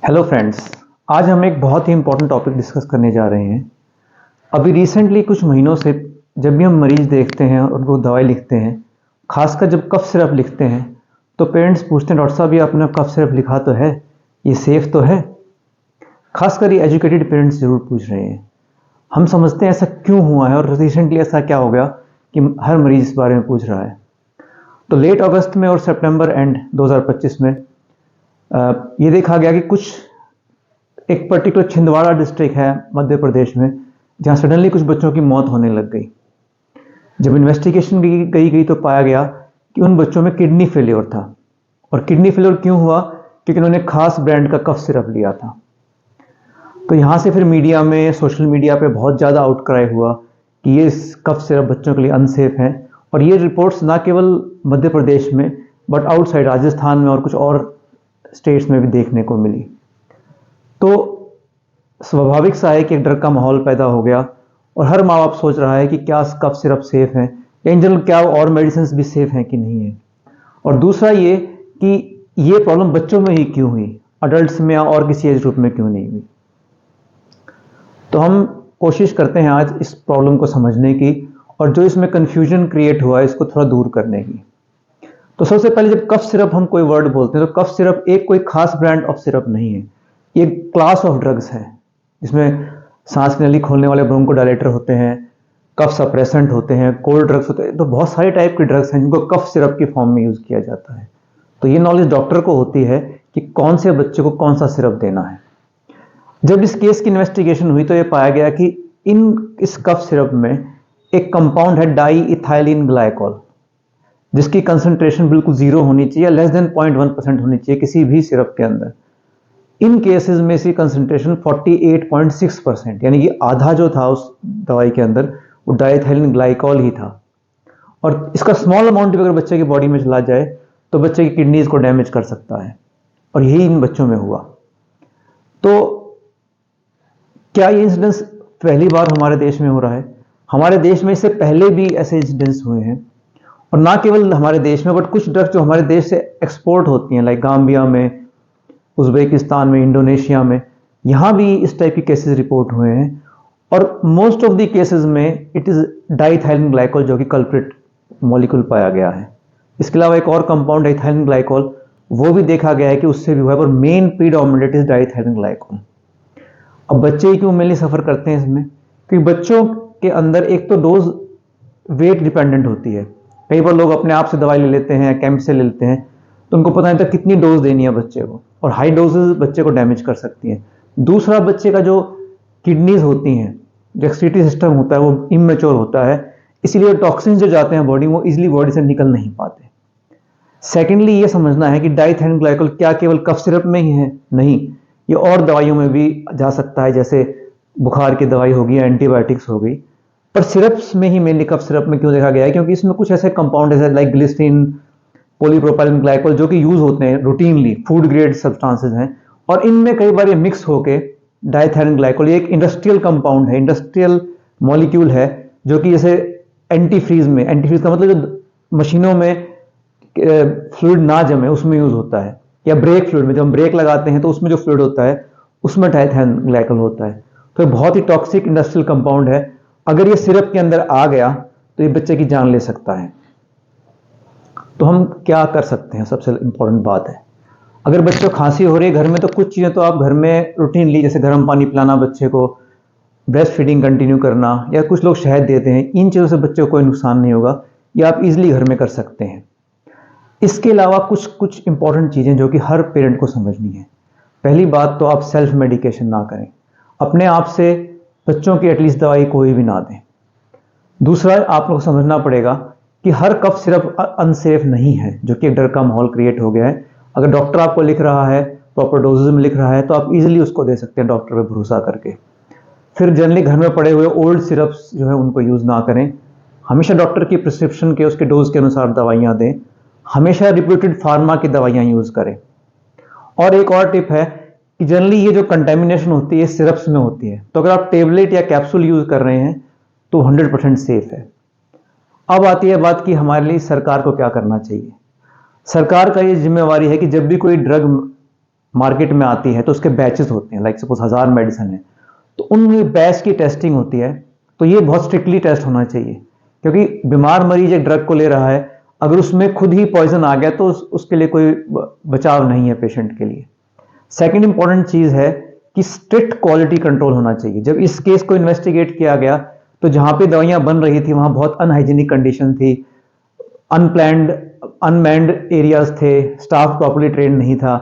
Hello friends. आज हम एक बहुत ही इम्पोर्टेंट टॉपिक डिस्कस करने जा रहे हैं। अभी रिसेंटली कुछ महीनों से जब भी हम मरीज देखते हैं और उनको दवाई लिखते हैं, खासकर जब कफ सिरप लिखते हैं, तो पेरेंट्स पूछते हैं, डॉक्टर साहब ये आपने कफ सिरप लिखा तो है, ये सेफ तो है? खासकर ये एजुकेटेड पेरेंट्स ज़रूर पूछ रहे हैं। हम समझते हैं ऐसा क्यों हुआ है और रिसेंटली ऐसा क्या हो गया कि हर मरीज इस बारे में पूछ रहा है। तो लेट अगस्त में और सितंबर एंड 2025 में ये देखा गया कि कुछ एक पर्टिकुलर छिंदवाड़ा डिस्ट्रिक्ट है मध्य प्रदेश में, जहां सडनली कुछ बच्चों की मौत होने लग गई। जब इन्वेस्टिगेशन गई तो पाया गया कि उन बच्चों में किडनी फेलियर था। और किडनी फेलियर क्यों हुआ? क्योंकि उन्होंने खास ब्रांड का कफ सिरप लिया था। तो यहाँ से फिर मीडिया में, सोशल मीडिया पे बहुत ज़्यादा आउटक्राई हुआ कि ये कफ सिरप बच्चों के लिए अनसेफ है। और ये रिपोर्ट्स ना केवल मध्य प्रदेश में बट आउटसाइड राजस्थान में और कुछ और स्टेट्स में भी देखने को मिली। तो स्वाभाविक सा है कि एक डर का माहौल पैदा हो गया और हर माँ बाप सोच रहा है कि क्या कफ सिरप सेफ है या इन जनरल क्या और मेडिसिन भी सेफ हैं कि नहीं है। और दूसरा ये कि ये प्रॉब्लम बच्चों में ही क्यों हुई, अडल्ट्स में या और किसी एज ग्रुप में क्यों नहीं हुई। तो हम कोशिश करते हैं आज इस प्रॉब्लम को समझने की और जो इसमें कंफ्यूजन क्रिएट हुआ है इसको थोड़ा दूर करने की। तो सबसे पहले जब कफ सिरप हम कोई वर्ड बोलते हैं तो कफ सिरप एक कोई खास ब्रांड ऑफ सिरप नहीं है, ये क्लास ऑफ ड्रग्स है जिसमें सांस की नली खोलने वाले ब्रोंकोडायलेटर होते हैं, कफ सप्रेसेंट होते हैं, कोल्ड ड्रग्स होते हैं। तो बहुत सारे टाइप के ड्रग्स हैं जिनको कफ सिरप की फॉर्म में यूज किया जाता है। तो ये नॉलेज डॉक्टर को होती है कि कौन से बच्चे को कौन सा सिरप देना है। जब इस केस की इन्वेस्टिगेशन हुई तो ये पाया गया कि इस कफ सिरप में एक कंपाउंड है डाई इथाइलिन ग्लाइकोल, जिसकी कंसंट्रेशन बिल्कुल जीरो होनी चाहिए, लेस देन 0.1% होनी चाहिए किसी भी सिरप के अंदर। इन केसेस में इसकी कंसंट्रेशन 48.6%, यानी कि आधा जो था उस दवाई के अंदर वो डाइथाइलिन ग्लाइकोल ही था। और इसका स्मॉल अमाउंट भी अगर बच्चे की बॉडी में चला जाए तो बच्चे की किडनीज को डैमेज कर सकता है, और यही इन बच्चों में हुआ। तो क्या ये इंसिडेंस पहली बार हमारे देश में हो रहा है? हमारे देश में इससे पहले भी ऐसे इंसिडेंट्स हुए हैं, और ना केवल हमारे देश में बट कुछ ड्रग्स जो हमारे देश से एक्सपोर्ट होती हैं, लाइक गाम्बिया में, उज़्बेकिस्तान में, इंडोनेशिया में, यहाँ भी इस टाइप के केसेस रिपोर्ट हुए हैं। और मोस्ट ऑफ द केसेस में इट इज़ डाइथाइलिन ग्लाइकोल जो कि कल्प्रिट मॉलिक्यूल पाया गया है। इसके अलावा एक और कंपाउंड डाइथाइलिन ग्लाइकोल, वो भी देखा गया है कि उससे भी हुआ है, पर main predominant is diethylene glycol. अब बच्चे ही क्यों मेनली सफ़र करते हैं इसमें? क्योंकि बच्चों के अंदर एक तो डोज वेट डिपेंडेंट होती है। कई बार लोग अपने आप से दवाई ले लेते हैं, कैंप से ले लेते हैं, तो उनको पता नहीं था कितनी डोज देनी है बच्चे को, और हाई डोजेज बच्चे को डैमेज कर सकती हैं। दूसरा, बच्चे का जो किडनीज होती हैं, जो एक्सक्रीटरी सिस्टम होता है वो इमेच्योर होता है, इसीलिए टॉक्सिन्स जो जाते हैं बॉडी में वो इजीली बॉडी से निकल नहीं पाते। सेकेंडली, ये समझना है कि डाइथाइलिन ग्लाइकोल क्या केवल कफ सिरप में ही है? नहीं, ये और दवाइयों में भी जा सकता है, जैसे बुखार की दवाई होगी, एंटीबायोटिक्स हो गई। पर सिरप्स में ही मेनली कफ सिरप में क्यों देखा गया है? क्योंकि इसमें कुछ ऐसे कंपाउंड है लाइक ग्लिसरीन, पॉलीप्रोपाइलिन ग्लाइकोल, जो कि यूज होते हैं रूटीनली, फूड ग्रेड सब्सटेंसेस हैं, और इनमें कई बार ये मिक्स होके डाइथाइलिन ग्लाइकोल, ये एक इंडस्ट्रियल कंपाउंड है, इंडस्ट्रियल मॉलिक्यूल है, जो कि जैसे एंटीफ्रीज में, एंटीफ्रीज का मतलब जो मशीनों में फ्लूइड ना जमे उसमें यूज होता है, या ब्रेक फ्लूइड में, जब हम ब्रेक लगाते हैं तो उसमें जो फ्लूइड होता है उसमें डाइथाइलिन ग्लाइकोल होता है। तो ये बहुत ही टॉक्सिक इंडस्ट्रियल कंपाउंड है। अगर ये सिरप के अंदर आ गया तो ये बच्चे की जान ले सकता है। तो हम क्या कर सकते हैं? सबसे इंपॉर्टेंट बात है, अगर बच्चों को खांसी हो रही है घर में, तो कुछ चीज़ें तो आप घर में रूटीनली, जैसे गर्म पानी पिलाना बच्चे को, ब्रेस्ट फीडिंग कंटिन्यू करना, या कुछ लोग शहद देते हैं, इन चीज़ों से बच्चे को कोई नुकसान नहीं होगा, ये आप इजीली घर में कर सकते हैं। इसके अलावा कुछ इंपॉर्टेंट चीज़ें जो कि हर पेरेंट को समझनी है। पहली बात तो आप सेल्फ मेडिकेशन ना करें, अपने आप से बच्चों की एटलीस्ट दवाई कोई भी ना दें। दूसरा, आप लोग समझना पड़ेगा कि हर कफ सिरप अनसेफ नहीं है, जो कि एक डर का माहौल क्रिएट हो गया है। अगर डॉक्टर आपको लिख रहा है, प्रॉपर डोजेज में लिख रहा है, तो आप इजीली उसको दे सकते हैं डॉक्टर पे भरोसा करके। फिर जनरली घर में पड़े हुए ओल्ड सिरप्स जो है उनको यूज़ ना करें। हमेशा डॉक्टर की प्रिस्क्रिप्शन के, उसके डोज के अनुसार दवाइयाँ दें। हमेशा रिप्यूटेड फार्मा की दवाइयाँ यूज़ करें। और एक और टिप है कि जनरली ये जो कंटेमिनेशन होती है सिरप्स में होती है, तो अगर आप टेबलेट या कैप्सूल यूज़ कर रहे हैं तो 100% सेफ है। अब आती है बात कि हमारे लिए सरकार को क्या करना चाहिए। सरकार का ये जिम्मेवारी है कि जब भी कोई ड्रग मार्केट में आती है तो उसके बैचेस होते हैं, लाइक सपोज 1000 मेडिसिन है तो उन बैच की टेस्टिंग होती है। तो ये बहुत स्ट्रिक्टली टेस्ट होना चाहिए, क्योंकि बीमार मरीज एक ड्रग को ले रहा है, अगर उसमें खुद ही पॉइजन आ गया तो उसके लिए कोई बचाव नहीं है पेशेंट के लिए। सेकंड इंपॉर्टेंट चीज है कि स्ट्रिक्ट क्वालिटी कंट्रोल होना चाहिए। जब इस केस को इन्वेस्टिगेट किया गया तो जहां पे दवाइयां बन रही थी वहां बहुत अनहाइजीनिक कंडीशन थी, अनप्लैंड अनमैन्ड एरियाज थे, स्टाफ प्रॉपर्ली ट्रेन नहीं था,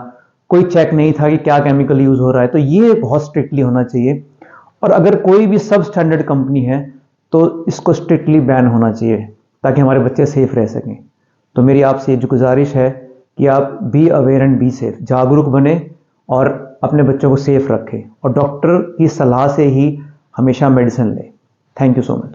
कोई चेक नहीं था कि क्या केमिकल यूज हो रहा है। तो ये बहुत स्ट्रिक्टली होना चाहिए। और अगर कोई भी सब स्टैंडर्ड कंपनी है तो इसको स्ट्रिक्टली बैन होना चाहिए ताकि हमारे बच्चे सेफ रह सकें। तो मेरी आपसे जो गुजारिश है कि आप be aware and be safe, जागरूक बने और अपने बच्चों को सेफ रखें और डॉक्टर की सलाह से ही हमेशा मेडिसिन लें। Thank you so much.